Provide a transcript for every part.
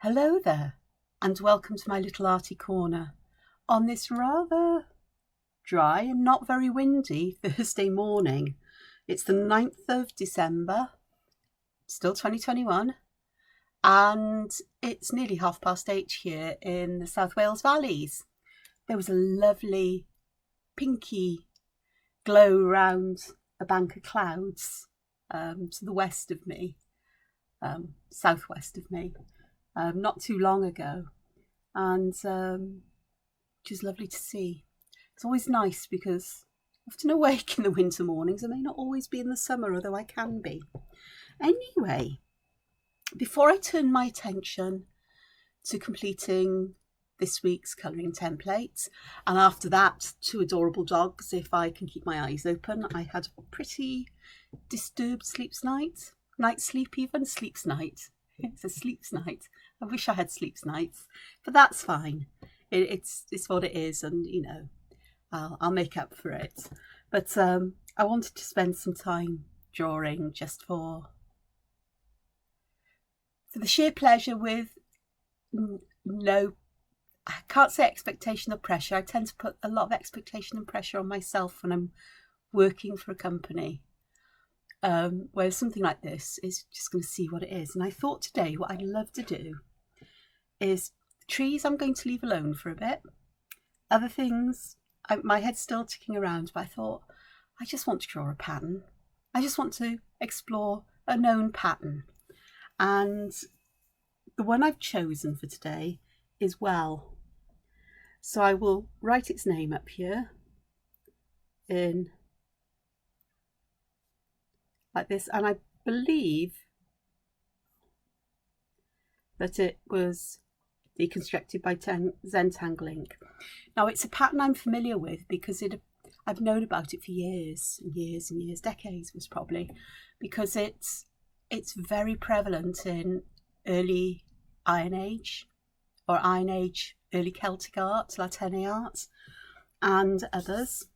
Hello there, and welcome to my little arty corner on this rather dry and not very windy Thursday morning. It's the 9th of December, still 2021, and it's nearly 8:30 here in the South Wales valleys. There was a lovely pinky glow around a bank of clouds to the west of me, southwest of me. Not too long ago, and which is lovely to see. It's always nice because I'm often awake in the winter mornings. I may not always be in the summer, although I can be. Anyway, before I turn my attention to completing this week's colouring template, and after that, 2 adorable dogs, if I can keep my eyes open. I had a pretty disturbed sleeps night, sleeps night. It's a sleeps night. I wish I had sleeps nights, but that's fine. It's what it is, and you know, I'll make up for it. But I wanted to spend some time drawing just for the sheer pleasure, with no, I can't say expectation or pressure. I tend to put a lot of expectation and pressure on myself when I'm working for a company. Whereas something like this is just going to see what it is. And I thought today what I'd love to do is trees I'm going to leave alone for a bit. Other things, my head's still ticking around, but I thought I just want to draw a pattern. I just want to explore a known pattern. And the one I've chosen for today is Well. So I will write its name up here in like this, and I believe that it was deconstructed by Zentangle Inc. Now, it's a pattern I'm familiar with because I've known about it for years and years and years, decades was probably, because it's very prevalent in early Iron Age or Iron Age, early Celtic art, Latine art, and others.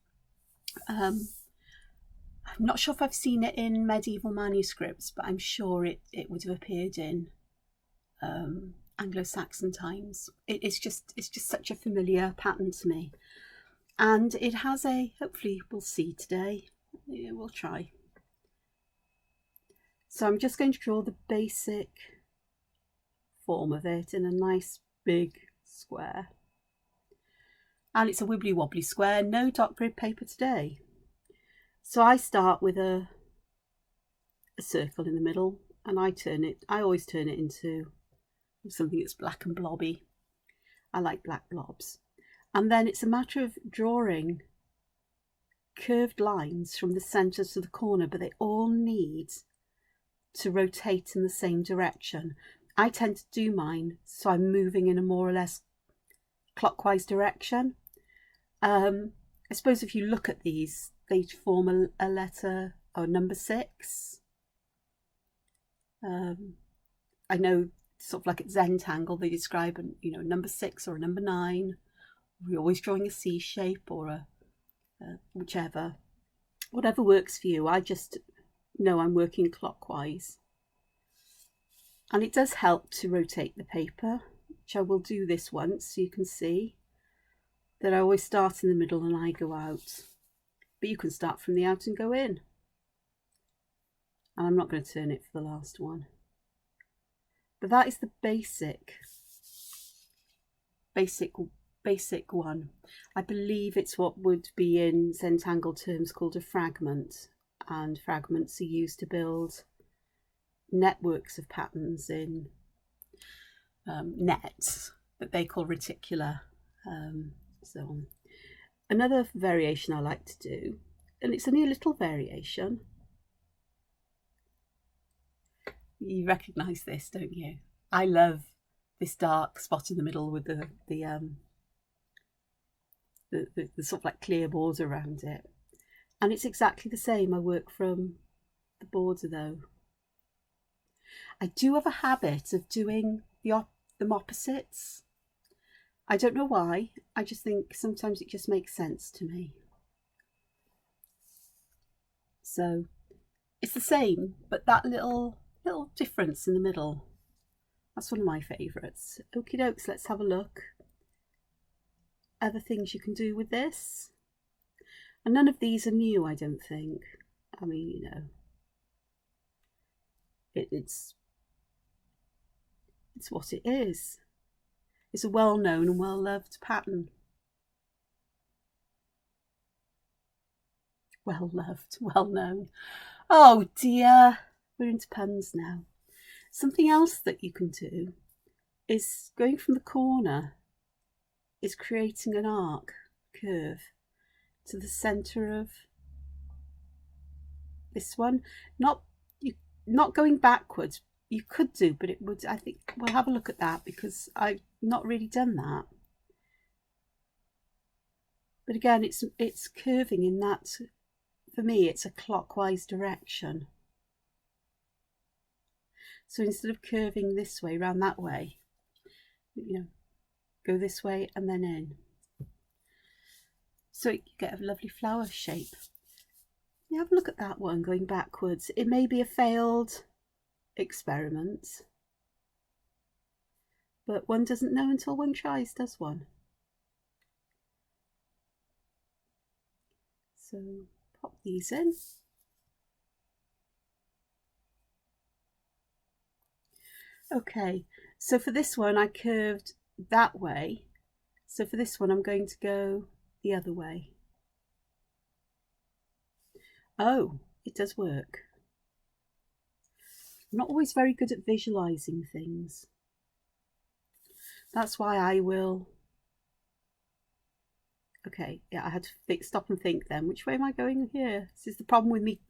I'm not sure if I've seen it in medieval manuscripts, but I'm sure it would have appeared in Anglo-Saxon times. It's just such a familiar pattern to me, and it has hopefully we'll see today. Yeah, we'll try. So I'm just going to draw the basic form of it in a nice big square, and it's a wibbly wobbly square. No dot grid paper today. So I start with a circle in the middle, and I always turn it into something that's black and blobby. I like black blobs. And then it's a matter of drawing curved lines from the centre to the corner, but they all need to rotate in the same direction. I tend to do mine so I'm moving in a more or less clockwise direction. I suppose if you look at these, they form a letter or number 6. I know, sort of like at Zentangle, they describe a number 6 or a number 9. We're always drawing a C shape or a whatever works for you. I just know I'm working clockwise, and it does help to rotate the paper, which I will do this once so you can see that I always start in the middle and I go out. But you can start from the out and go in. And I'm not going to turn it for the last one. But that is the basic one. I believe it's what would be in Zentangle terms called a fragment. And fragments are used to build networks of patterns in nets that they call reticular. So on. Another variation I like to do, and it's only a little variation. You recognise this, don't you? I love this dark spot in the middle with the sort of like clear border around it. And it's exactly the same. I work from the border though. I do have a habit of doing them opposites. I don't know why. I just think sometimes it just makes sense to me. So it's the same, but that little difference in the middle That's one of my favourites. Okie dokes, let's have a look. Other things you can do with this. And none of these are new, I don't think. I mean, you know, it's what it is. It's a well-known and well-loved pattern. Well-loved, well-known. Oh dear, we're into puns now. Something else that you can do is going from the corner is creating an arc curve to the centre of this one. Not going backwards. You could do, but it would, I think we'll have a look at that because I've not really done that. But again, it's curving in that, for me, it's a clockwise direction. So instead of curving this way, round that way, you know, go this way and then in. So you get a lovely flower shape. You have a look at that one going backwards. It may be a failed experiment, but one doesn't know until one tries, does one? So pop these in. Okay, so for this one I curved that way. So for this one I'm going to go the other way. Oh, it does work. I'm not always very good at visualizing things. That's why I will... Okay, yeah, I had to stop and think then. Which way am I going here? This is the problem with me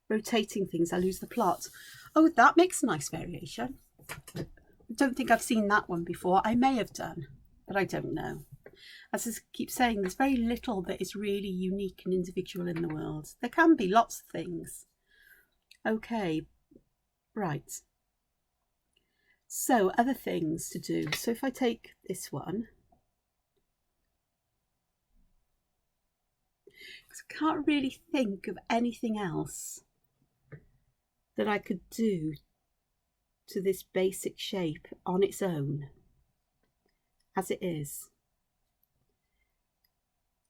rotating things. I lose the plot. Oh, that makes a nice variation. I don't think I've seen that one before. I may have done, but I don't know. As I keep saying, there's very little that is really unique and individual in the world. There can be lots of things. Okay, right. So other things to do. So if I take this one, because I can't really think of anything else that I could do to this basic shape on its own as it is.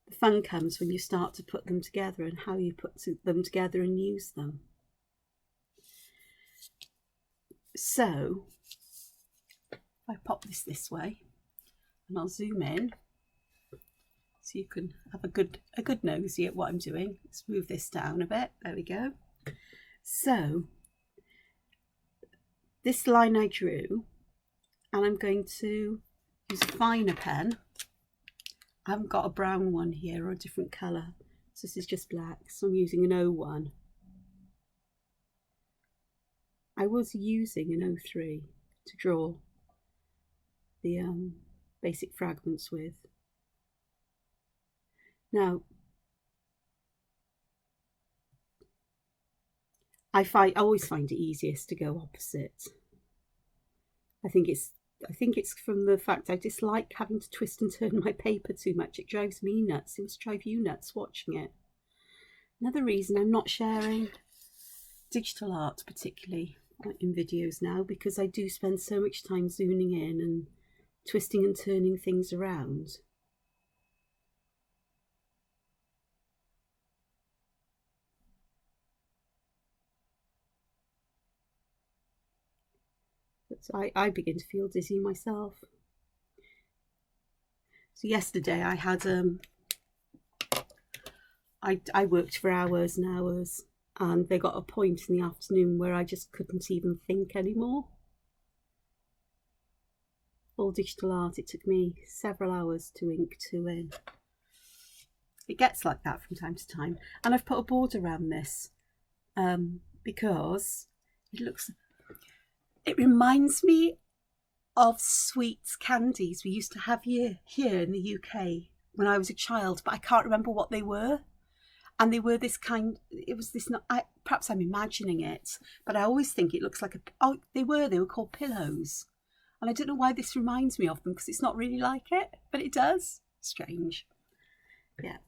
The fun comes when you start to put them together and how you put them together and use them. So if I pop this way and I'll zoom in so you can have a good nosy at what I'm doing. Let's move this down a bit. There we go. So this line I drew, and I'm going to use a finer pen. I haven't got a brown one here or a different colour, so this is just black, so I'm using an O1. I was using an O3 to draw the basic fragments with. Now, I always find it easiest to go opposite. I think it's from the fact I dislike having to twist and turn my paper too much. It drives me nuts. It must drive you nuts watching it. Another reason I'm not sharing digital art particularly in videos now, because I do spend so much time zooming in and twisting and turning things around. But I begin to feel dizzy myself. So yesterday I had I worked for hours and hours, and they got a point in the afternoon where I just couldn't even think anymore. All digital art, it took me several hours to ink two in. It gets like that from time to time, and I've put a border around this because it reminds me of sweets, candies we used to have here in the UK when I was a child, but I can't remember what they were. And they were this kind, it was this, perhaps I'm imagining it, but I always think it looks like they were called pillows. And I don't know why this reminds me of them, because it's not really like it, but it does. Strange. Yeah.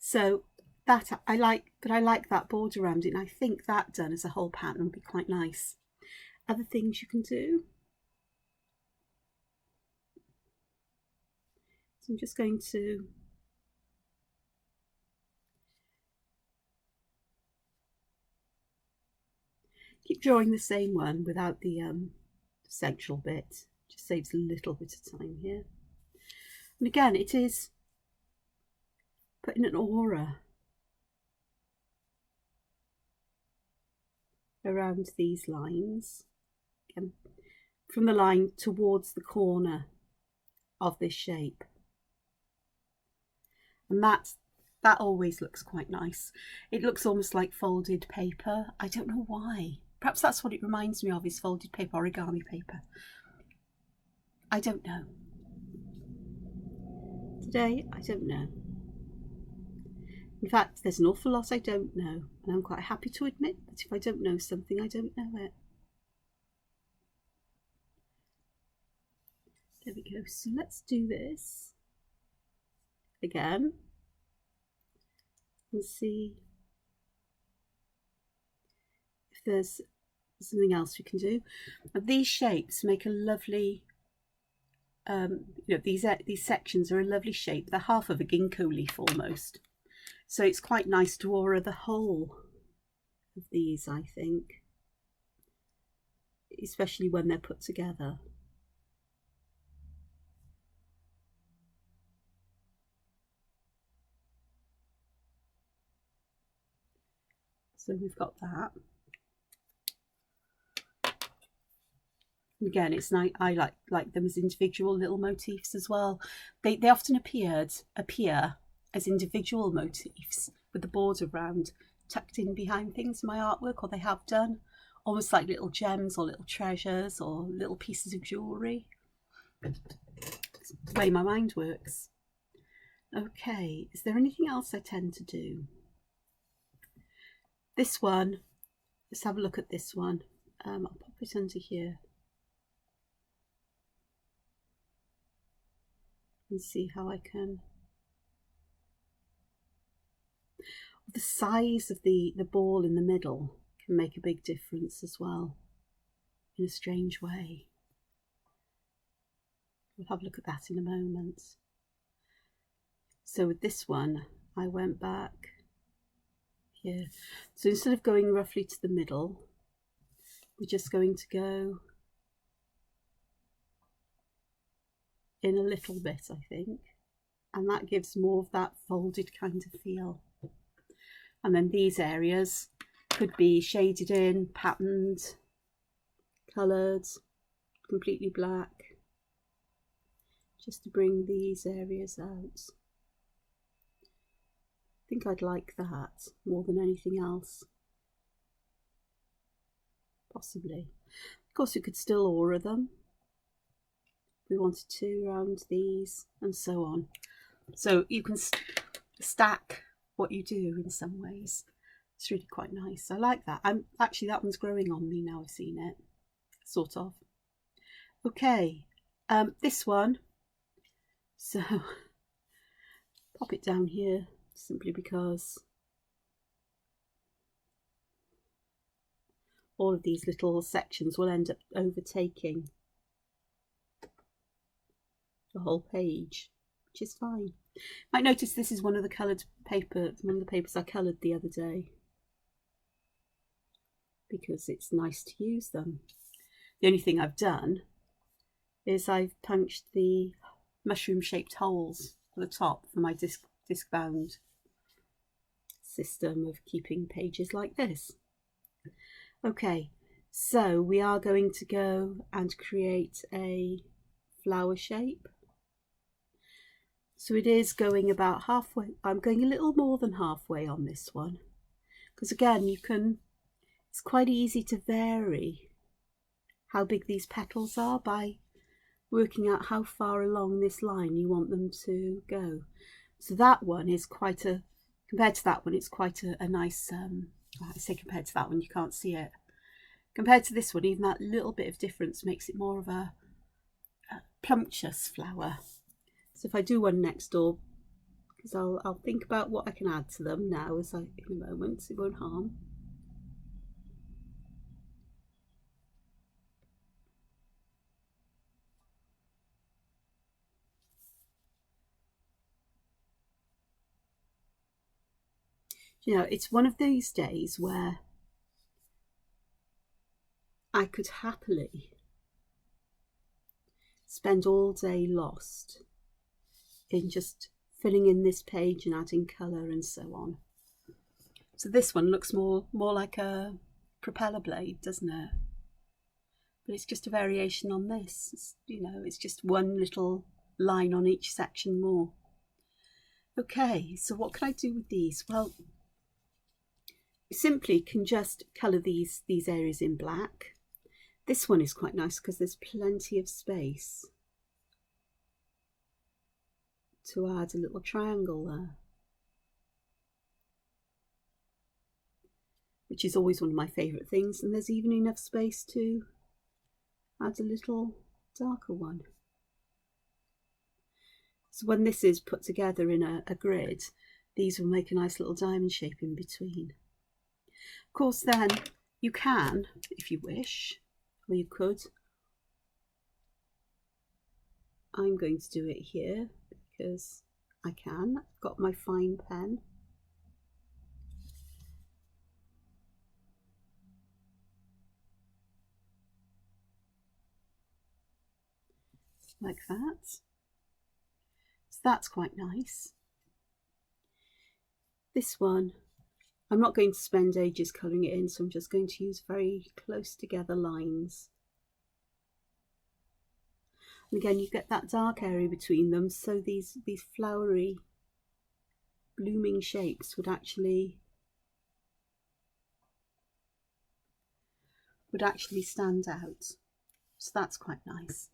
So that I like, but I like that border around it, and I think that done as a whole pattern would be quite nice. Other things you can do. So I'm just going to keep drawing the same one without the central bit. Just saves a little bit of time here. And again, it is putting an aura around these lines, again, from the line towards the corner of this shape. And that always looks quite nice. It looks almost like folded paper. I don't know why. Perhaps that's what it reminds me of, is folded paper, origami paper. I don't know. Today, I don't know. In fact, there's an awful lot I don't know, and I'm quite happy to admit that if I don't know something, I don't know it. There we go. So let's do this again and see if there's something else we can do. And these shapes make a lovely, these sections are a lovely shape. They're half of a ginkgo leaf almost. So it's quite nice to aura the whole of these, I think, especially when they're put together. So we've got that. Again, it's nice. I like them as individual little motifs as well. They often appear as individual motifs with the border round tucked in behind things in my artwork, or they have done, almost like little gems or little treasures or little pieces of jewellery. It's the way my mind works. Okay, is there anything else I tend to do? This one, let's have a look at this one. I'll pop it under here and see how I can. The size of the ball in the middle can make a big difference as well, in a strange way. We'll have a look at that in a moment. So with this one, I went back here. So instead of going roughly to the middle, we're just going to go in a little bit, I think, and that gives more of that folded kind of feel. And then these areas could be shaded in, patterned, coloured, completely black, just to bring these areas out. I think I'd like that more than anything else, possibly. Of course, we could still aura them if we wanted to around these and so on. So you can stack what you do in some ways. It's really quite nice. I like that. Actually, that one's growing on me now I've seen it, sort of. Okay, this one. So pop it down here simply because all of these little sections will end up overtaking the whole page, which is fine. You might notice this is one of the papers I coloured the other day, because it's nice to use them. The only thing I've done is I've punched the mushroom shaped holes for the top for my disc bound system of keeping pages like this. Okay, so we are going to go and create a flower shape. So it is going about halfway. I'm going a little more than halfway on this one, because again, it's quite easy to vary how big these petals are by working out how far along this line you want them to go. So that one is compared to that one, it's quite a nice, I say compared to that one, you can't see it. Compared to this one, even that little bit of difference makes it more of a plumptuous flower. So if I do one next door, because I'll think about what I can add to them now in a moment, it won't harm. You know, it's one of these days where I could happily spend all day lost in just filling in this page and adding colour and so on. So this one looks more like a propeller blade, doesn't it? But it's just a variation on this. You know, it's just one little line on each section more. Okay, so what can I do with these? Well, you simply can just colour these areas in black. This one is quite nice because there's plenty of space to add a little triangle there, which is always one of my favourite things, and there's even enough space to add a little darker one. So when this is put together in a grid, these will make a nice little diamond shape in between. Of course, then you can, if you wish, or you could. I'm going to do it here because I can. I've got my fine pen. Like that. So that's quite nice. This one, I'm not going to spend ages colouring it in, so I'm just going to use very close together lines. And again, you get that dark area between them, so these flowery blooming shapes would actually stand out. So that's quite nice.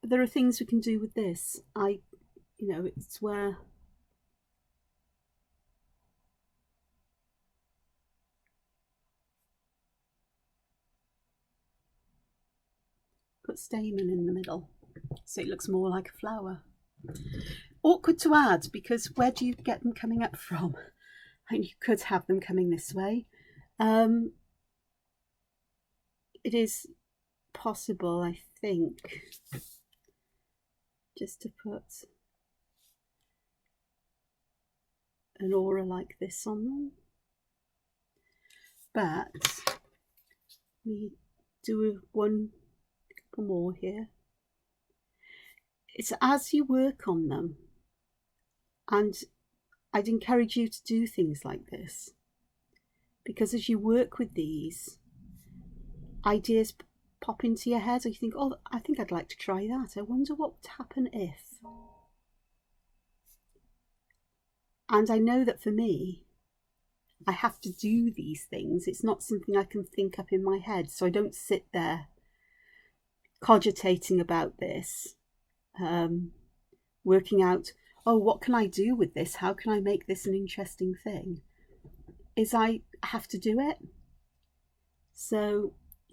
But there are things we can do with this. You know, it's where put stamen in the middle so it looks more like a flower. Awkward to add because where do you get them coming up from? And you could have them coming this way. It is possible, I think, just to put an aura like this on them, but we do one couple more here. It's as you work on them, and I'd encourage you to do things like this, because as you work with these, ideas pop into your head and you think, oh, I think I'd like to try that. I wonder what would happen if. And I know that for me, I have to do these things. It's not something I can think up in my head, so I don't sit there cogitating about this, working out, oh, what can I do with this? How can I make this an interesting thing? I have to do it. So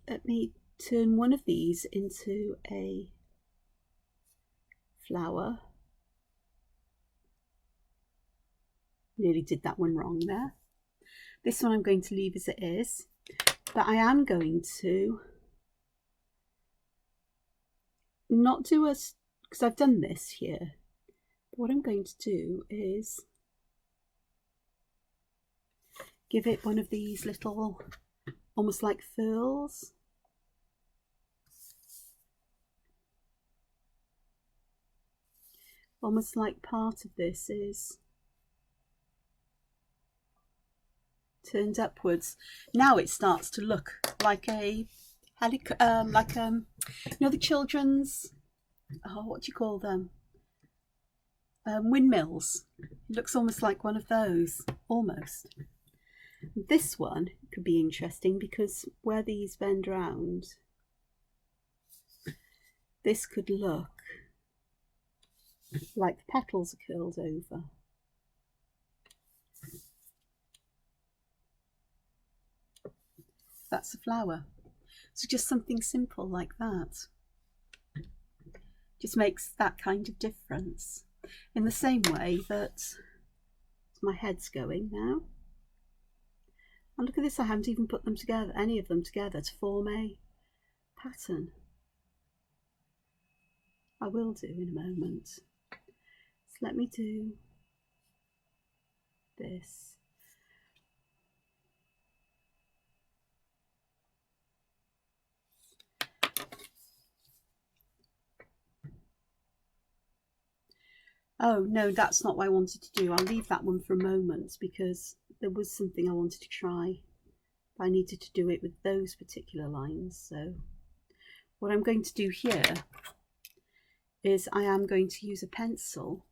let me turn one of these into a flower. Nearly did that one wrong there. This one I'm going to leave as it is, but I am going to not do a, because I've done this here. What I'm going to do is give it one of these little, almost like furls. Almost like part of this is turned upwards. Now it starts to look like a you know, the children's, oh, what do you call them? Windmills. It looks almost like one of those, almost. This one could be interesting because where these bend round, this could look like the petals are curled over. That's a flower. So just something simple like that just makes that kind of difference. In the same way that my head's going now. And look at this, I haven't even put them together, any of them together, to form a pattern. I will do in a moment. So let me do this. Oh no, that's not what I wanted to do. I'll leave that one for a moment because there was something I wanted to try, but I needed to do it with those particular lines. So what I'm going to do here is I am going to use a pencil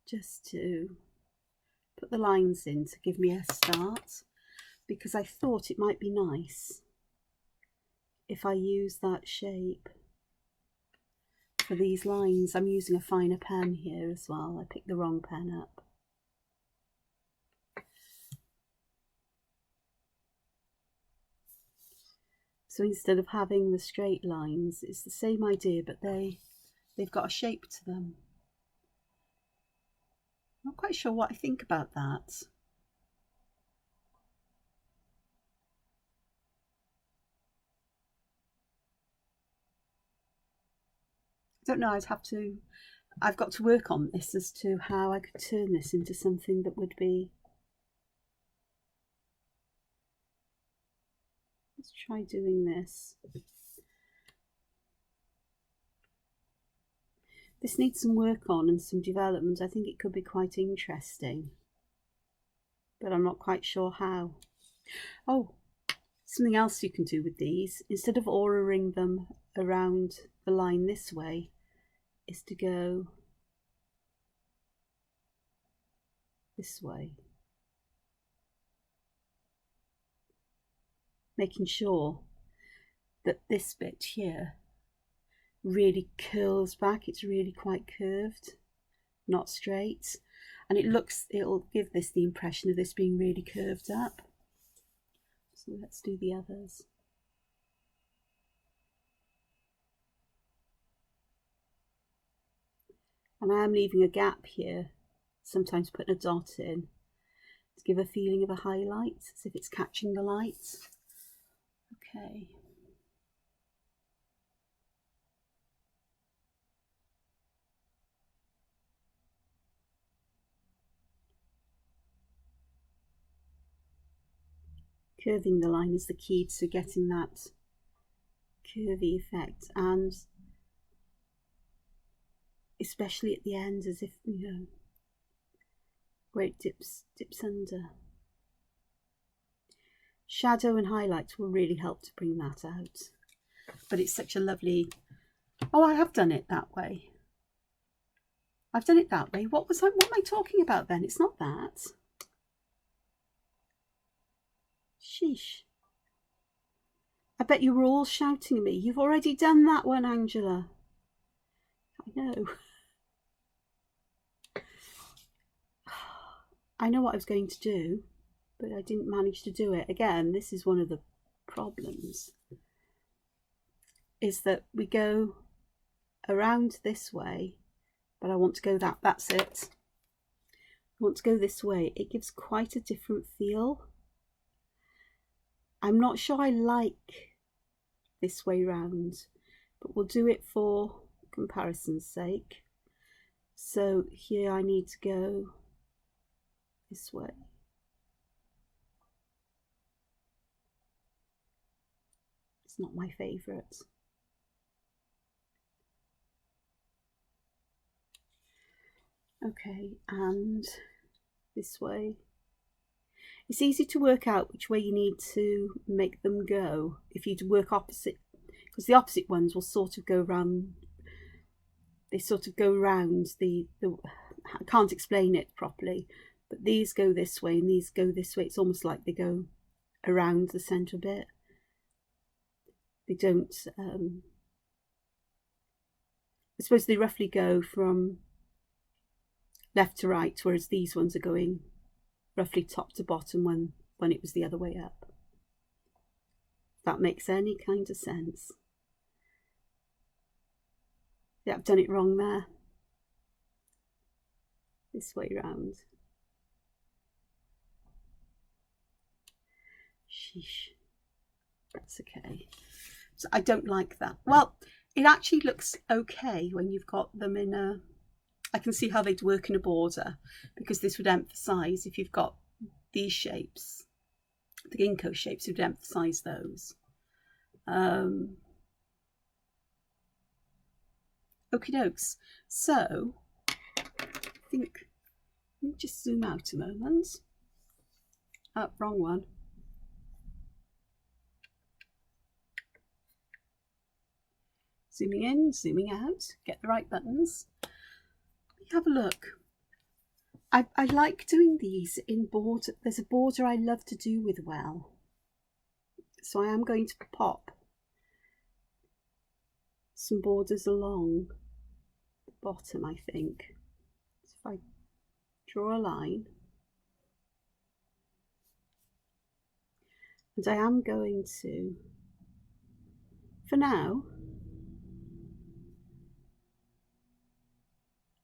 just to put the lines in to give me a start, because I thought it might be nice if I use that shape for these lines. I'm using a finer pen here as well. I picked the wrong pen up. So instead of having the straight lines, it's the same idea, but they've got a shape to them. Not quite sure what I think about that. I don't know, I've got to work on this as to how I could turn this into something that would be... Let's try doing this. This needs some work on and some development. I think it could be quite interesting, but I'm not quite sure how. Oh, something else you can do with these, instead of auraing them around the line this way, is to go this way, making sure that this bit here really curls back. It's really quite curved, not straight, and it'll give this the impression of this being really curved up. So let's do the others. And I am leaving a gap here, sometimes putting a dot in to give a feeling of a highlight, as if it's catching the light. Okay. Curving the line is the key to getting that curvy effect, and especially at the end, as if, you know, where it dips under. Shadow and highlights will really help to bring that out. But it's such a lovely... Oh, I have done it that way. I've done it that way. What am I talking about then? It's not that. Sheesh. I bet you were all shouting at me. You've already done that one, Angela. I know. I know what I was going to do, but I didn't manage to do it. Again, this is one of the problems, is that we go around this way, but I want to go that's it. I want to go this way. It gives quite a different feel. I'm not sure I like this way round, but we'll do it for comparison's sake. So here I need to go this way. It's not my favourite. Okay, and this way. It's easy to work out which way you need to make them go if you work opposite, because the opposite ones will sort of go round. They sort of go round I can't explain it properly, but these go this way and these go this way. It's almost like they go around the centre bit. They don't, I suppose they roughly go from left to right, whereas these ones are going roughly top to bottom when it was the other way up. If that makes any kind of sense. Yeah, I've done it wrong there. This way round. Sheesh. That's okay. So I don't like that. Well, it actually looks okay when you've got them in a... I can see how they'd work in a border, because this would emphasise, if you've got these shapes, the ginkgo shapes, would emphasise those. Okie dokes. So I think, let me just zoom out a moment. Oh, wrong one. Zooming in, zooming out, get the right buttons. Let me have a look. I like doing these in border. There's a border I love to do with well. So I am going to pop some borders along the bottom, I think. So if I draw a line, and I am going to, for now,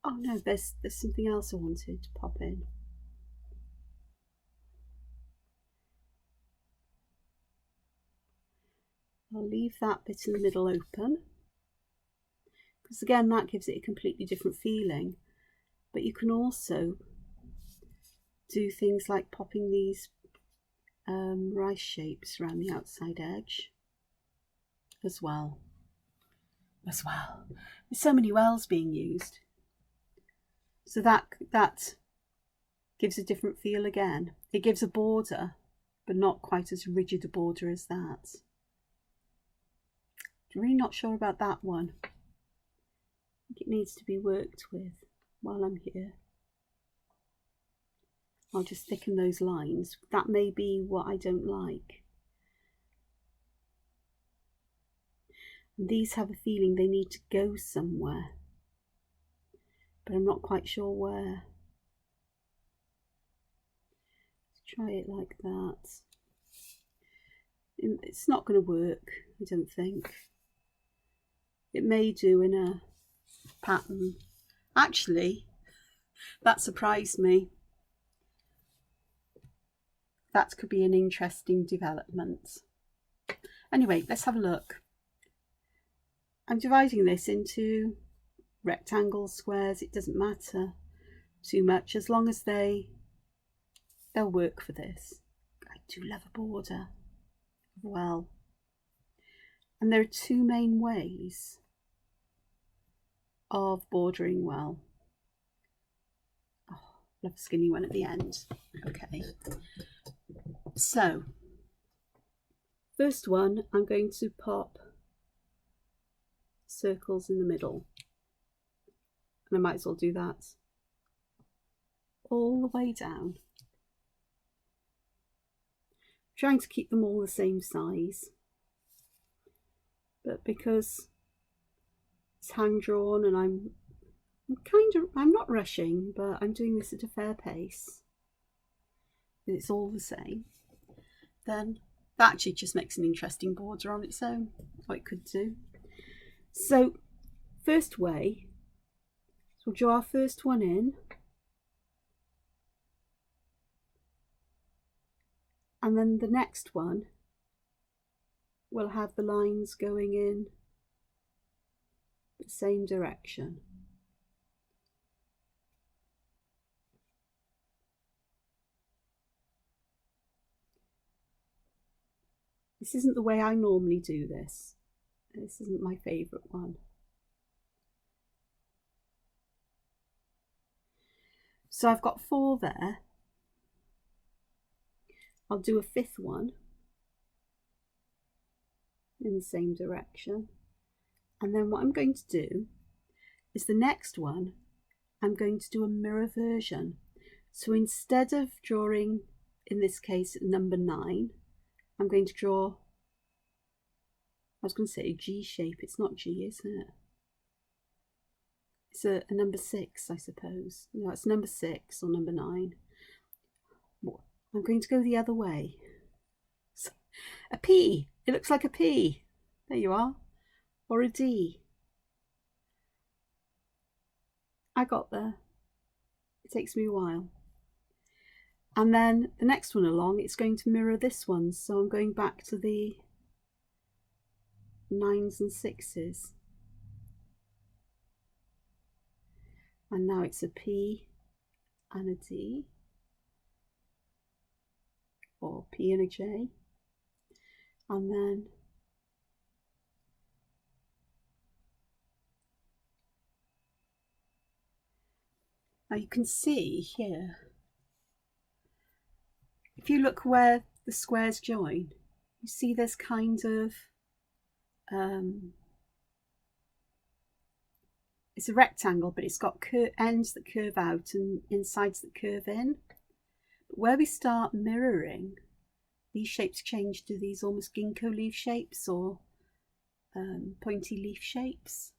oh no, there's something else I wanted to pop in. I'll leave that bit in the middle open, because again that gives it a completely different feeling. But you can also do things like popping these rice shapes around the outside edge as well. There's so many wells being used, so that gives a different feel again. It gives a border, but not quite as rigid a border as that. I'm really not sure about that one. I think it needs to be worked with while I'm here. I'll just thicken those lines. That may be what I don't like. And these have a feeling they need to go somewhere, but I'm not quite sure where. Let's try it like that. It's not going to work, I don't think. It may do in a pattern. Actually, that surprised me. That could be an interesting development. Anyway, let's have a look. I'm dividing this into rectangles, squares. It doesn't matter too much as long as they'll work for this. I do love a border. Well, and there are two main ways of bordering well. Oh, love a skinny one at the end. Okay, so first one, I'm going to pop circles in the middle, and I might as well do that all the way down, trying to keep them all the same size, but because it's hand drawn and I'm not rushing, but I'm doing this at a fair pace, it's all the same, then that actually just makes an interesting border on its own, or it could do. So first way, so we'll draw our first one in, and then the next one will have the lines going in the same direction. This isn't the way I normally do this. This isn't my favourite one. So I've got 4 there. I'll do a 5th one in the same direction. And then what I'm going to do is the next one, I'm going to do a mirror version. So instead of drawing, in this case, number 9, I'm going to draw, I was going to say a G shape. It's not G, isn't it? It's a number 6, I suppose. No, it's number 6 or number 9. I'm going to go the other way. So, a P. It looks like a P. There you are. Or a D. I got there. It takes me a while. And then the next one along, it's going to mirror this one. So I'm going back to the 9s and 6s. And now it's a P and a D. Or P and a J. And then Now you can see here, if you look where the squares join, you see there's kind of, it's a rectangle, but it's got ends that curve out and insides that curve in. But where we start mirroring, these shapes change to these almost ginkgo leaf shapes or pointy leaf shapes.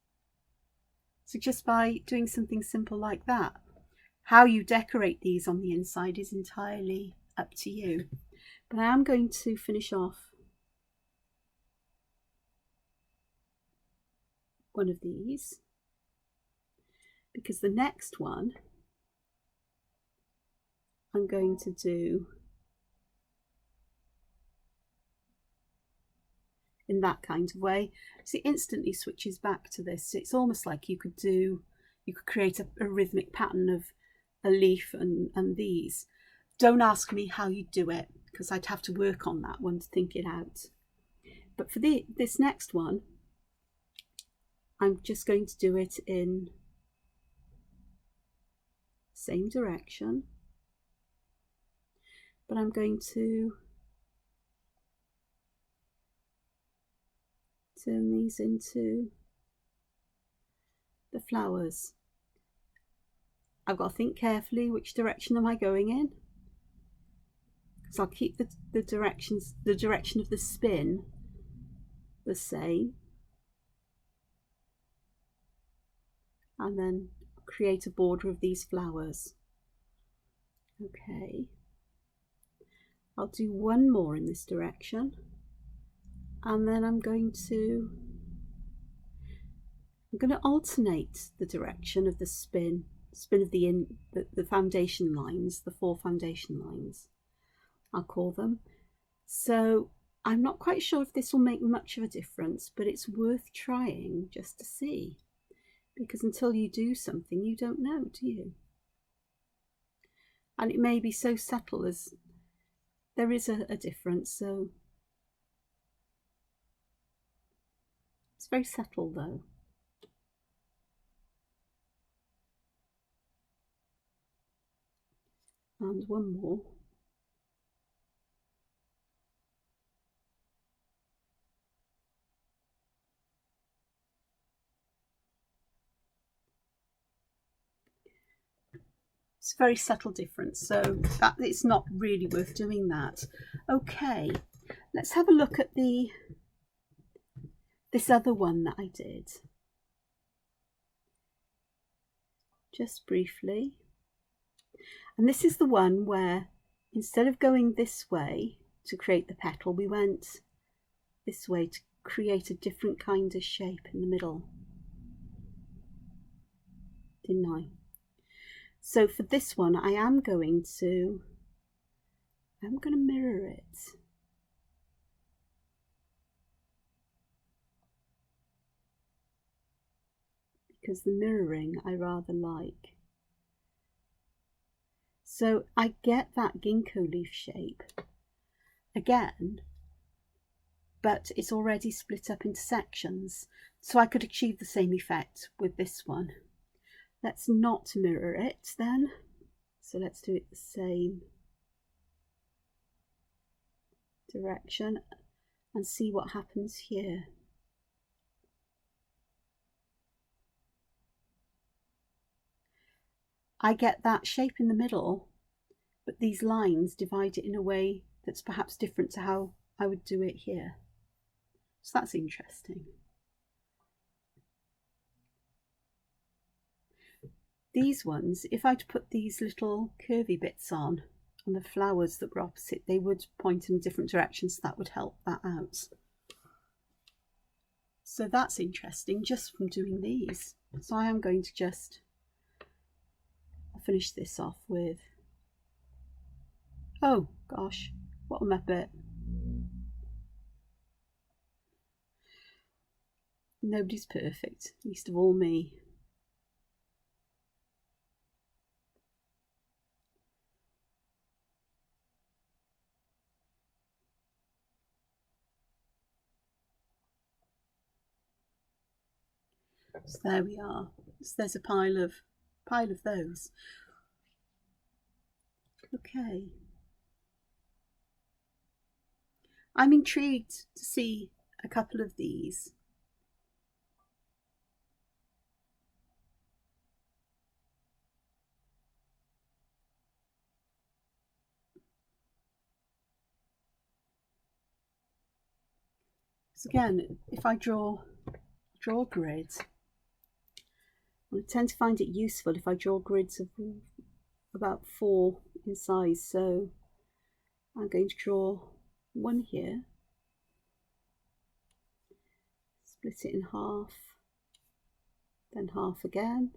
So just by doing something simple like that, how you decorate these on the inside is entirely up to you. But I am going to finish off one of these, because the next one I'm going to do in that kind of way. So it instantly switches back to this. It's almost like you could create a rhythmic pattern of a leaf and these. Don't ask me how you do it, because I'd have to work on that one to think it out. But for this next one, I'm just going to do it in same direction, but I'm going to turn these into the flowers. I've got to think carefully, which direction am I going in? Because I'll keep the direction of the spin the same, and then create a border of these flowers. Okay, I'll do one more in this direction, and then I'm going to alternate the direction of the spin of the foundation lines, the 4 foundation lines, I'll call them. So I'm not quite sure if this will make much of a difference, but it's worth trying just to see, because until you do something, you don't know, do you? And it may be so subtle as there is a difference, so it's very subtle though. And one more. It's a very subtle difference, so that it's not really worth doing that. Okay, let's have a look at this other one that I did. Just briefly. And this is the one where instead of going this way to create the petal, we went this way to create a different kind of shape in the middle. Didn't I? So for this one, I'm going to mirror it. Because the mirroring I rather like. So I get that ginkgo leaf shape again, but it's already split up into sections. So I could achieve the same effect with this one. Let's not mirror it then. So let's do it the same direction and see what happens here. I get that shape in the middle, but these lines divide it in a way that's perhaps different to how I would do it here. So that's interesting. These ones, if I'd put these little curvy bits on the flowers that were opposite, they would point in different directions, so that would help that out. So that's interesting just from doing these. So I am going to just finish this off with, oh gosh, what am I bit? Nobody's perfect, least of all me. So there we are. So there's a pile of those. Okay. I'm intrigued to see a couple of these. So again, if I draw grids, I tend to find it useful if I draw grids of about 4 in size. So I'm going to draw one here, split it in half, then half again,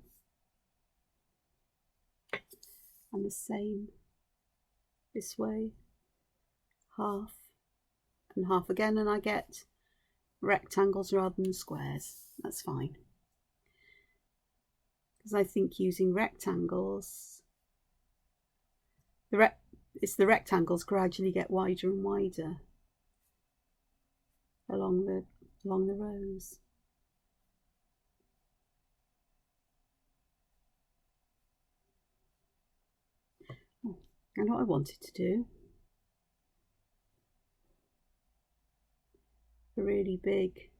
and the same this way, half and half again, and I get rectangles rather than squares. That's fine, because I think using rectangles, it's the rectangles gradually get wider and wider along the rows. I know what I wanted to do. A really big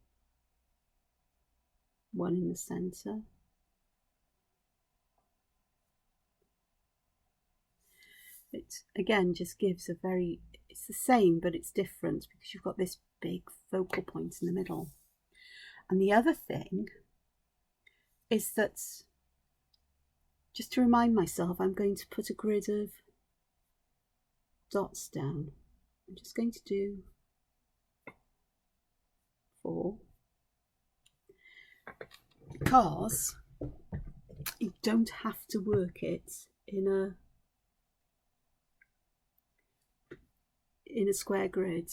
one in the centre. It again just gives a very, it's the same but it's different because you've got this big focal point in the middle. And the other thing is that, just to remind myself, I'm going to put a grid of dots down. I'm just going to do 4, because you don't have to work it in a square grid.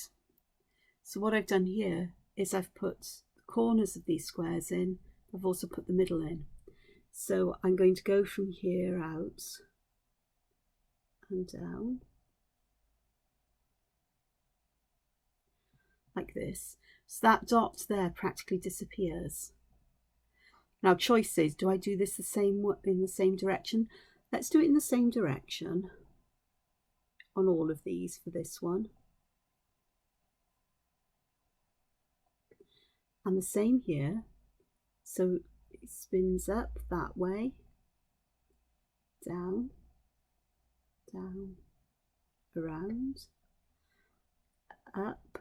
So what I've done here is I've put the corners of these squares in, I've also put the middle in. So I'm going to go from here out and down like this. So that dot there practically disappears. Now choice is, do I do this in the same direction? Let's do it in the same direction on all of these for this one. And the same here. So it spins up that way, down, down, around, up,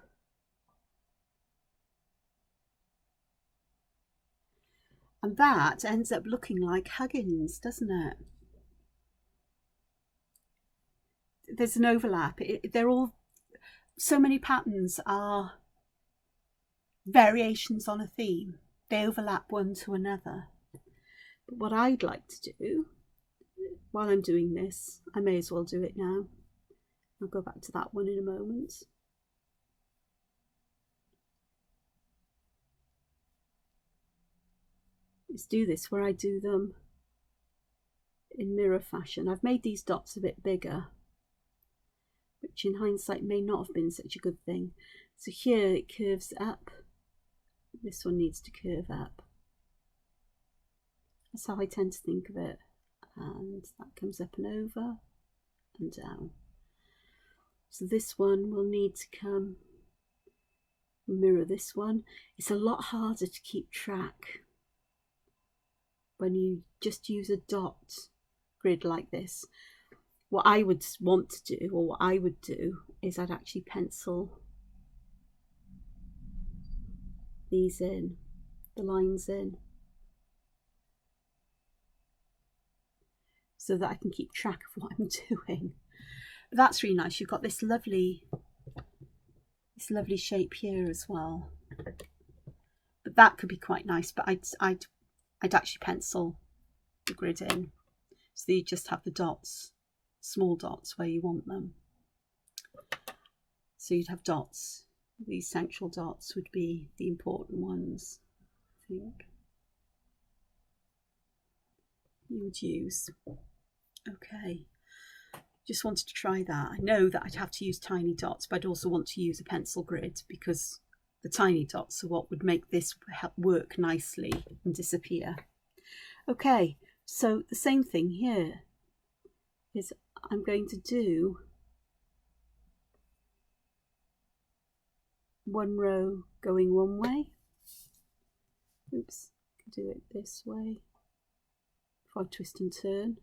and that ends up looking like Huggins, doesn't it? There's an overlap. They're all, so many patterns are variations on a theme. They overlap one to another. But what I'd like to do, while I'm doing this, I may as well do it now. I'll go back to that one in a moment. Let's do this where I do them in mirror fashion. I've made these dots a bit bigger, which in hindsight may not have been such a good thing. So here it curves up. This one needs to curve up. That's how I tend to think of it. And that comes up and over and down. So this one will need to come mirror this one. It's a lot harder to keep track when you just use a dot grid like this. What I would want to do, or what I would do, is I'd actually pencil these in, the lines in, so that I can keep track of what I'm doing. But that's really nice. You've got this lovely shape here as well. But that could be quite nice. But I'd actually pencil the grid in, so that you just have the dots, small dots where you want them. So you'd have dots. These central dots would be the important ones, I think, you would use. Okay, just wanted to try that. I know that I'd have to use tiny dots, but I'd also want to use a pencil grid, because the tiny dots are what would make this work nicely and disappear. Okay, so the same thing here is I'm going to do one row going one way. Oops, do it this way if I twist and turn.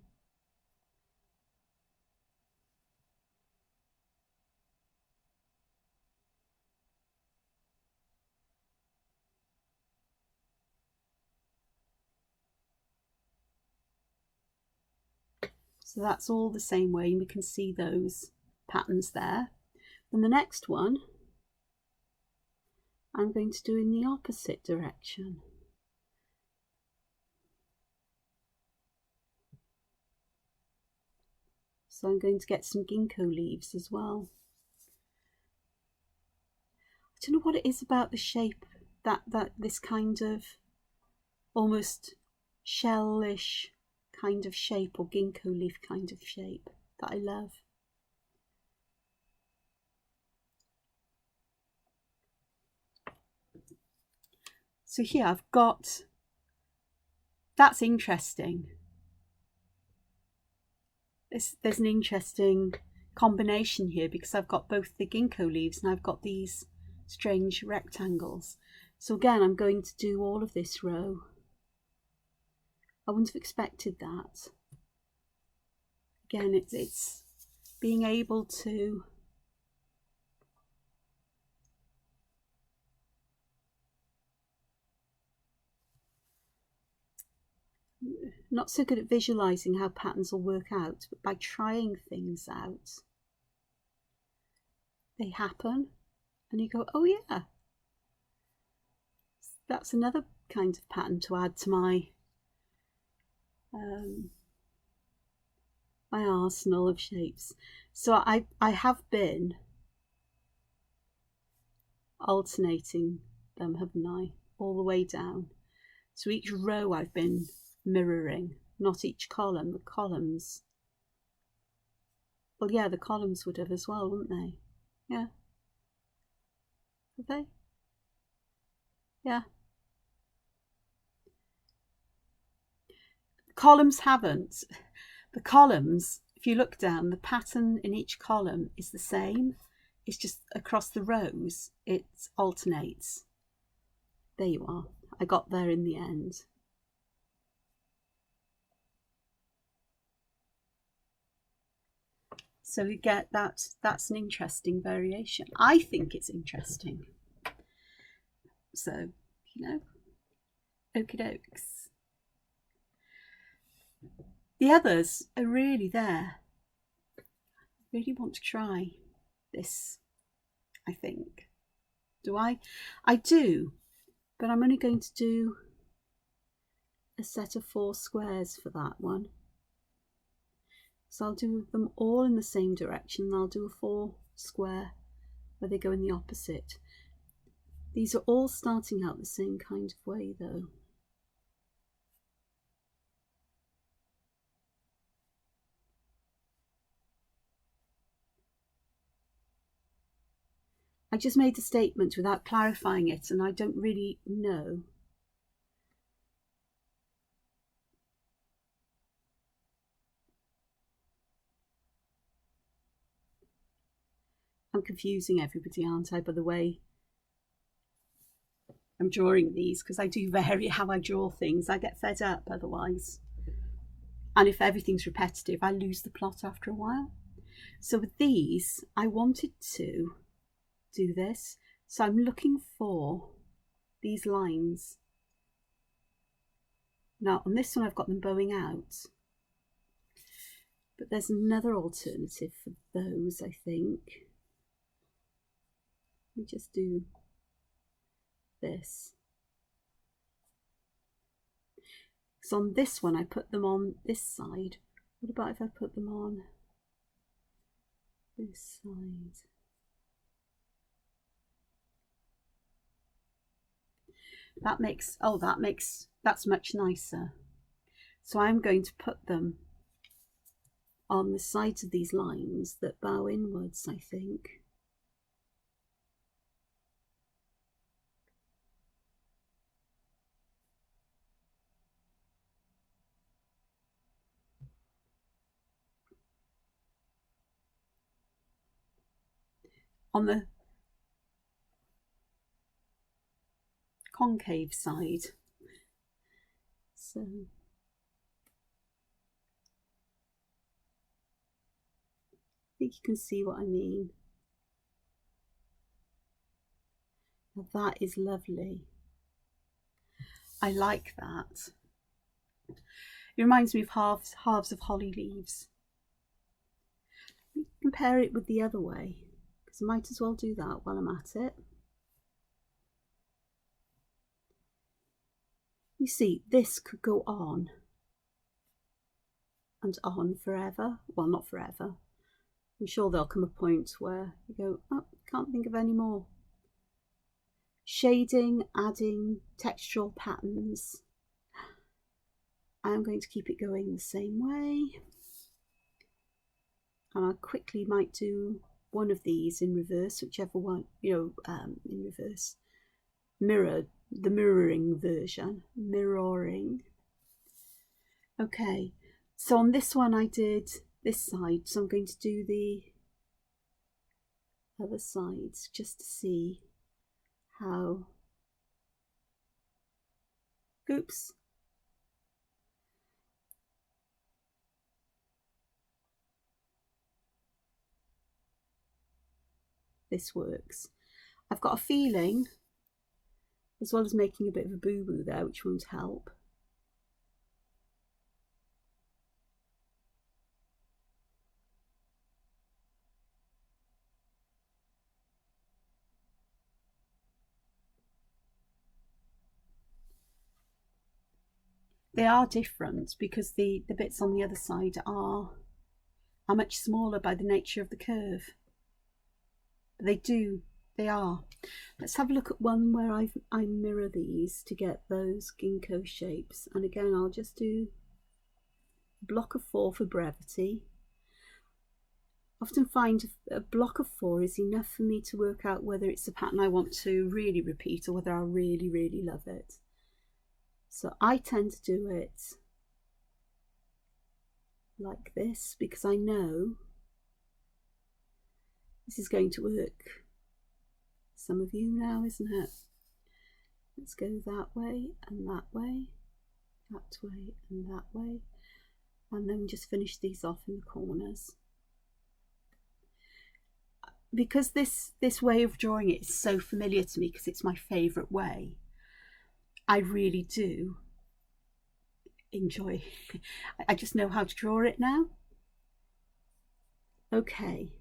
So that's all the same way, and we can see those patterns there. And the next one I'm going to do in the opposite direction. So I'm going to get some ginkgo leaves as well. I don't know what it is about the shape, that this kind of almost shellish kind of shape, or ginkgo leaf kind of shape, that I love. So here I've got, that's interesting. There's an interesting combination here, because I've got both the ginkgo leaves and I've got these strange rectangles. So again, I'm going to do all of this row. I wouldn't have expected that. Again, it's being able to not so good at visualizing how patterns will work out, but by trying things out, they happen and you go, oh yeah, that's another kind of pattern to add to my my arsenal of shapes. So I have been alternating them, haven't I, all the way down. So each row I've been mirroring, not each column. The columns, well yeah, the columns would have as well, wouldn't they? Yeah. Have they? Yeah. Columns haven't. The columns, if you look down, the pattern in each column is the same. It's just across the rows, it alternates. There you are. I got there in the end. So you get that, that's an interesting variation. I think it's interesting. So, you know, okie dokes. The others are really there. I really want to try this, I think. Do I? I do, but I'm only going to do a set of 4 squares for that one. So I'll do them all in the same direction, and I'll do a 4 square where they go in the opposite. These are all starting out the same kind of way though. I just made a statement without clarifying it, and I don't really know. I'm confusing everybody, aren't I, by the way I'm drawing these, because I do vary how I draw things. I get fed up otherwise. And if everything's repetitive, I lose the plot after a while. So with these, I wanted to do this. So I'm looking for these lines. Now on this one, I've got them bowing out. But there's another alternative for those, I think. Let me just do this. So on this one, I put them on this side. What about if I put them on this side? That makes, oh, that's much nicer. So I'm going to put them on the sides of these lines that bow inwards, I think. on the concave side. So I think you can see what I mean. Now that is lovely. I like that. It reminds me of halves of holly leaves. Compare it with the other way, because I might as well do that while I'm at it. You see, this could go on and on forever. Well, not forever. I'm sure there'll come a point where you go, oh, can't think of any more. Shading, adding textural patterns. I'm going to keep it going the same way. And I quickly might do one of these in reverse, whichever one, in reverse. The mirroring version. Mirroring. Okay, so on this one I did this side, so I'm going to do the other sides just to see how. Oops. This works. I've got a feeling, as well as making a bit of a boo-boo there, which won't help. They are different because the bits on the other side are much smaller by the nature of the curve. But they are. Let's have a look at one where I mirror these to get those ginkgo shapes. And again, I'll just do a block of 4 for brevity. I often find a block of 4 is enough for me to work out whether it's a pattern I want to really repeat or whether I really, really love it. So I tend to do it like this because I know this is going to work. Some of you now, isn't it? Let's go that way and that way, that way and that way, and then just finish these off in the corners. Because this way of drawing it is so familiar to me because it's my favourite way, I really do enjoy. I just know how to draw it now. Okay.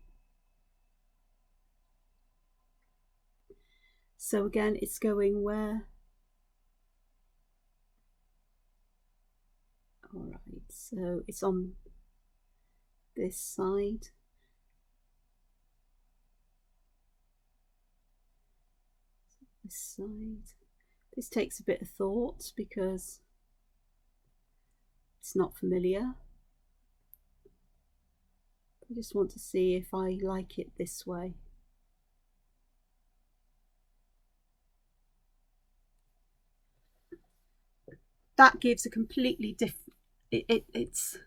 So again, it's going where? All right, so it's on this side. This side. This takes a bit of thought because it's not familiar. I just want to see if I like it this way. That gives a completely different, it's,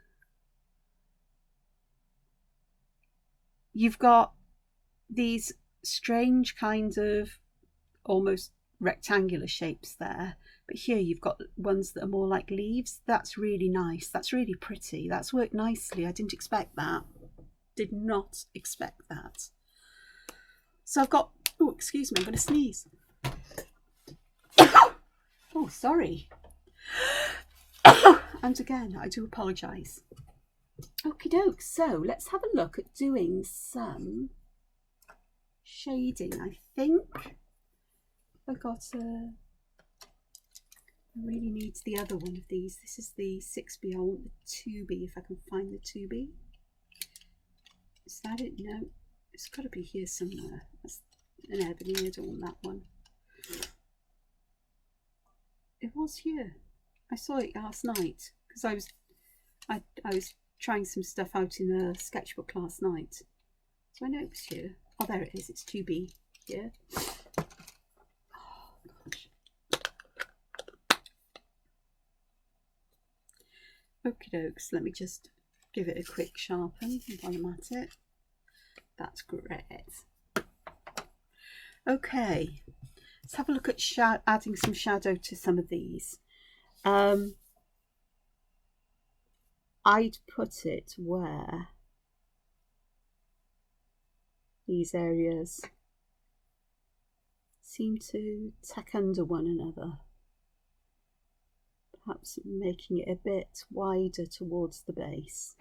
you've got these strange kinds of almost rectangular shapes there, but here you've got ones that are more like leaves. That's really nice. That's really pretty. That's worked nicely. I didn't expect that. Did not expect that. So I've got, oh, excuse me, I'm going to sneeze. Oh, sorry. And again, I do apologise. Okie doke, so let's have a look at doing some shading. I think I got I really need the other one of these. This is the 6B. I want the 2B if I can find the 2B. Is that it? No, it's got to be here somewhere. That's an ebony. I don't want that one. It was here. I saw it last night because I was trying some stuff out in a sketchbook last night. So I know it was here. Oh, there it is. It's 2B here. Oh, gosh. Okie dokes. Let me just give it a quick sharpen while I'm at it. That's great. Okay, let's have a look at adding some shadow to some of these. I'd put it where these areas seem to tack under one another, perhaps making it a bit wider towards the base.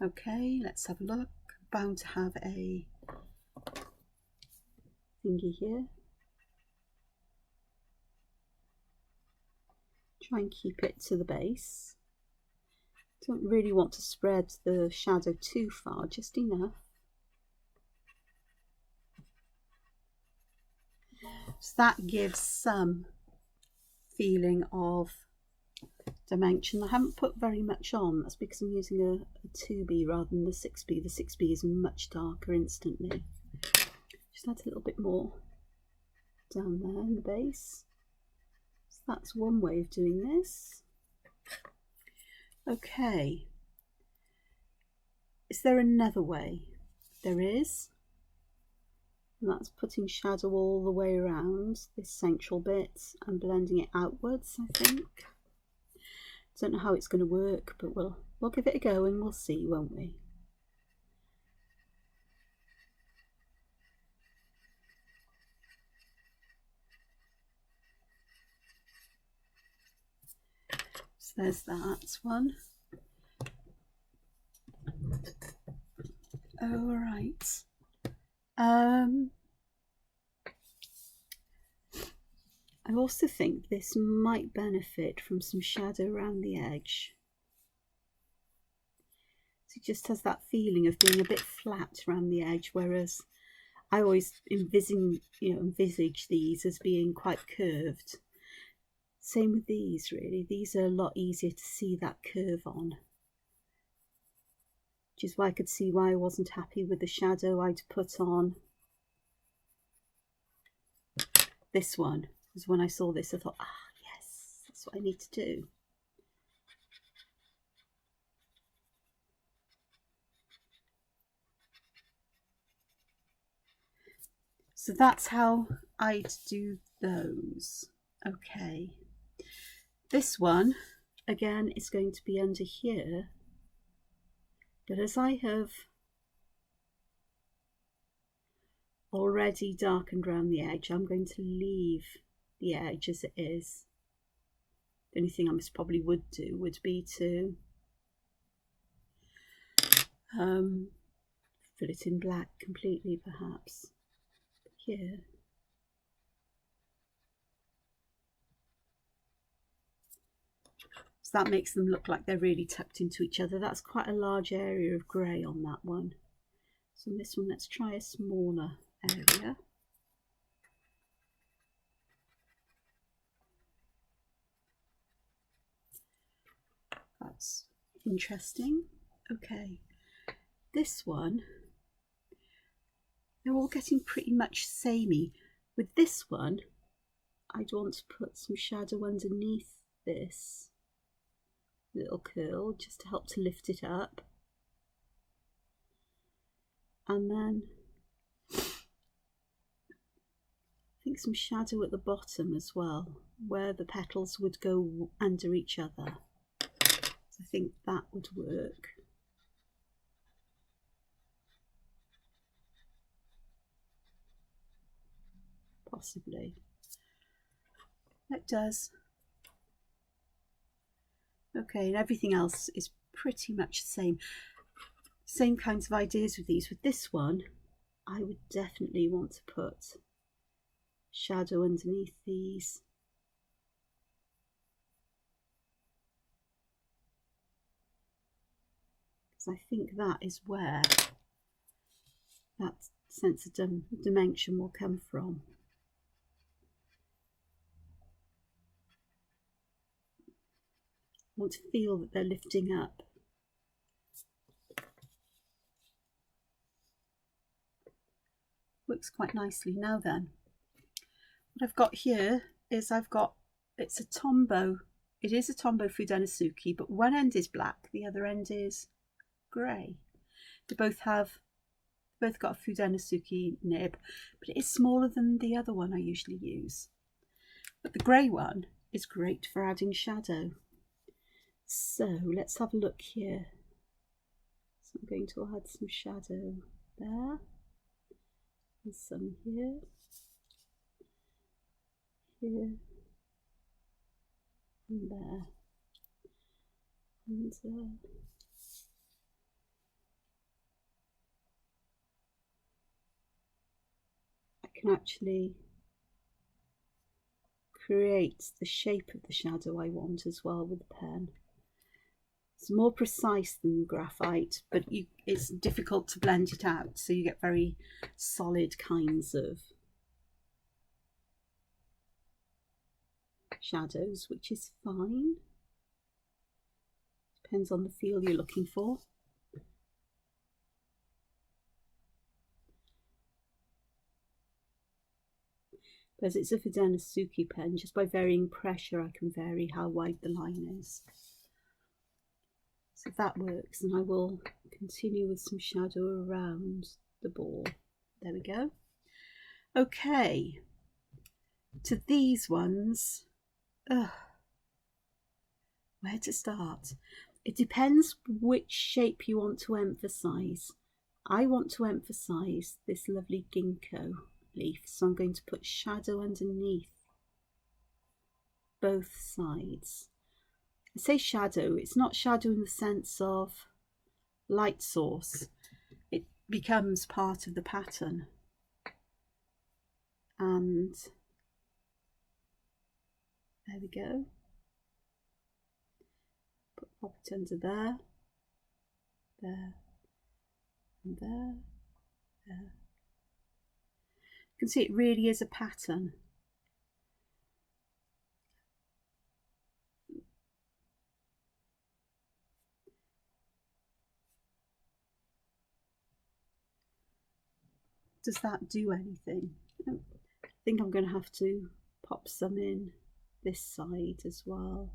Okay, let's have a look. Bound to have a thingy here. Try and keep it to the base. Don't really want to spread the shadow too far, just enough. So that gives some feeling of dimension. I haven't put very much on, that's because I'm using a 2B rather than the 6B. The 6B is much darker instantly. Just add a little bit more down there in the base. So that's one way of doing this. Okay, is there another way? There is, and that's putting shadow all the way around this central bit and blending it outwards, I think. Don't know how it's going to work, but we'll give it a go and we'll see, won't we? So there's that one. All right. I also think this might benefit from some shadow around the edge. So it just has that feeling of being a bit flat around the edge, whereas I always envisage these as being quite curved. Same with these, really. These are a lot easier to see that curve on. Which is why I could see why I wasn't happy with the shadow I'd put on this one. Because when I saw this, I thought, ah, yes, that's what I need to do. So that's how I'd do those. Okay. This one, again, is going to be under here. But as I have already darkened around the edge, I'm going to leave the edge as it is. The only thing I probably would do would be to fill it in black completely, perhaps. Here. So that makes them look like they're really tucked into each other. That's quite a large area of grey on that one. So on this one, let's try a smaller area. That's interesting. Okay, this one, they're all getting pretty much samey. With this one, I'd want to put some shadow underneath this little curl just to help to lift it up. And then I think some shadow at the bottom as well, where the petals would go under each other. So I think that would work. Possibly. It does. Okay, and everything else is pretty much the same. Same kinds of ideas with these. With this one, I would definitely want to put shadow underneath these. Because I think that is where that sense of dimension will come from. I want to feel that they're lifting up. Works quite nicely. Now then, what I've got here is it's a Tombow. It is a Tombow Fudenasuki, but one end is black, the other end is grey. They both have both got a Fudenasuki nib, but it is smaller than the other one I usually use. But the grey one is great for adding shadow. So let's have a look here. So I'm going to add some shadow there, and some here, here, and there. And I can actually create the shape of the shadow I want as well with the pen. It's more precise than graphite, but it's difficult to blend it out, so you get very solid kinds of shadows, which is fine. Depends on the feel you're looking for. Because it's a Fudenasuki pen, just by varying pressure I can vary how wide the line is. So if that works, then I will continue with some shadow around the ball. There we go. Okay, to these ones, where to start? It depends which shape you want to emphasize. I want to emphasize this lovely ginkgo leaf, so I'm going to put shadow underneath both sides. I say shadow, it's not shadow in the sense of light source. It becomes part of the pattern. And there we go. Pop it under there, there, and there, there. You can see it really is a pattern. Does that do anything? I think I'm going to have to pop some in this side as well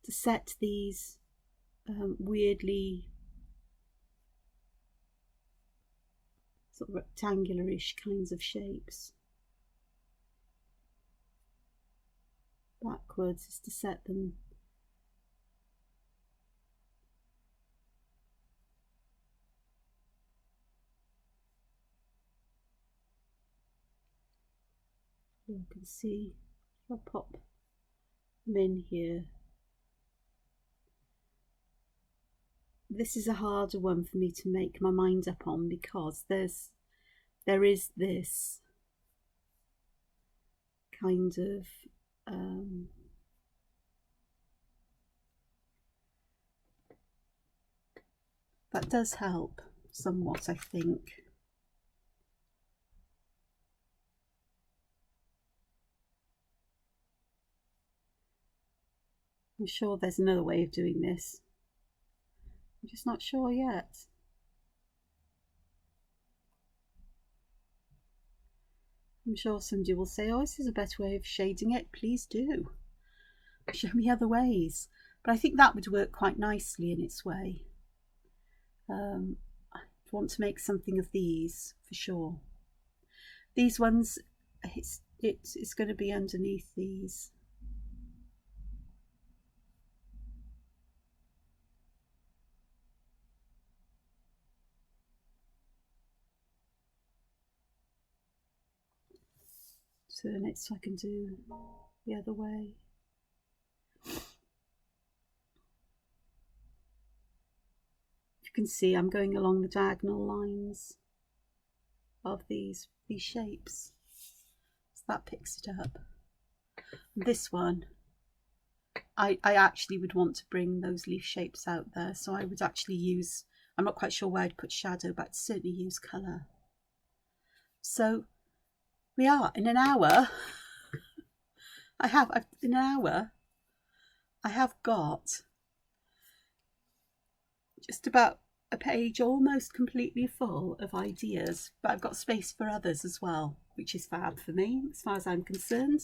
to set these weirdly sort of rectangular-ish kinds of shapes. Backwards is to set them you can see. I'll pop them in here. This is a harder one for me to make my mind up on, because there is this kind of that does help somewhat, I think. I'm sure there's another way of doing this. I'm just not sure yet. I'm sure somebody will say, oh, this is a better way of shading it. Please do. Show me other ways. But I think that would work quite nicely in its way. I want to make something of these for sure. These ones, it's going to be underneath these. Turn it so I can do the other way. You can see I'm going along the diagonal lines of these shapes, so that picks it up. This one, I actually would want to bring those leaf shapes out there, so I would actually use, I'm not quite sure where I'd put shadow, but I'd certainly use colour. So we are in an hour. In an hour I have got just about a page almost completely full of ideas, but I've got space for others as well, which is fab for me as far as I'm concerned.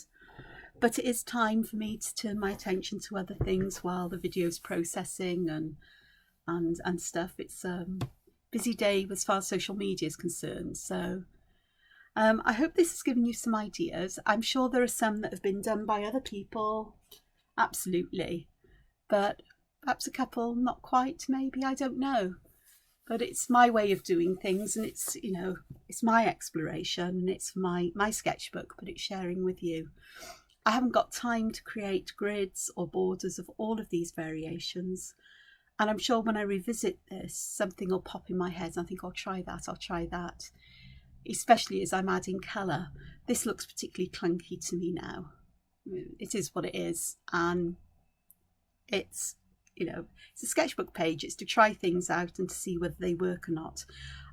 But it is time for me to turn my attention to other things while the video's processing and stuff. It's busy day as far as social media is concerned. So I hope this has given you some ideas. I'm sure there are some that have been done by other people, absolutely, but perhaps a couple not quite, maybe, I don't know. But it's my way of doing things, and it's, you know, it's my exploration, and it's my sketchbook, but it's sharing with you. I haven't got time to create grids or borders of all of these variations, and I'm sure when I revisit this, something will pop in my head and I think I'll try that, especially as I'm adding colour. This looks particularly clunky to me now. It is what it is, and it's, you know, it's a sketchbook page. It's to try things out and to see whether they work or not.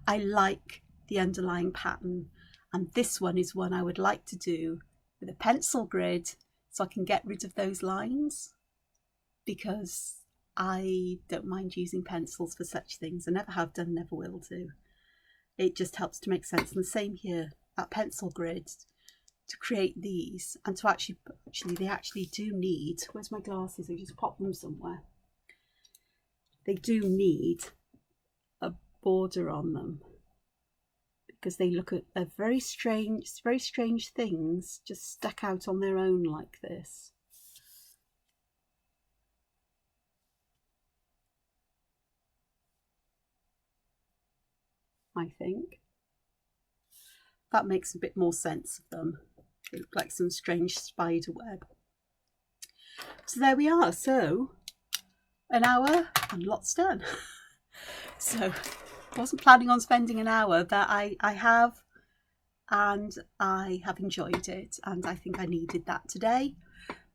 I like the underlying pattern, and this one is one I would like to do with a pencil grid so I can get rid of those lines, because I don't mind using pencils for such things. I never have done, never will do. It just helps to make sense. And the same here, that pencil grid, to create these, and to actually they actually do need, where's my glasses? I just popped them somewhere. They do need a border on them, because they look at a very strange things just stuck out on their own like this. I think that makes a bit more sense of them. They look like some strange spider web. So there we are. So an hour and lots done. So I wasn't planning on spending an hour, but I have, and I have enjoyed it, and I think I needed that today.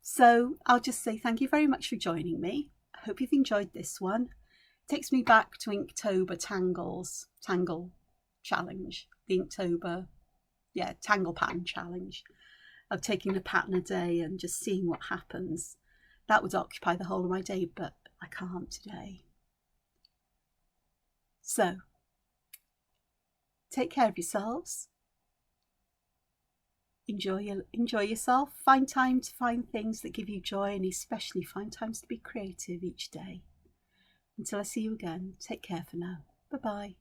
So I'll just say thank you very much for joining me. I hope you've enjoyed this one. It takes me back to Inktober Tangle challenge, the Inktober, Tangle pattern challenge, of taking a pattern a day and just seeing what happens. That would occupy the whole of my day, but I can't today. So take care of yourselves. Enjoy yourself. Find time to find things that give you joy, and especially find times to be creative each day. Until I see you again, take care for now. Bye-bye.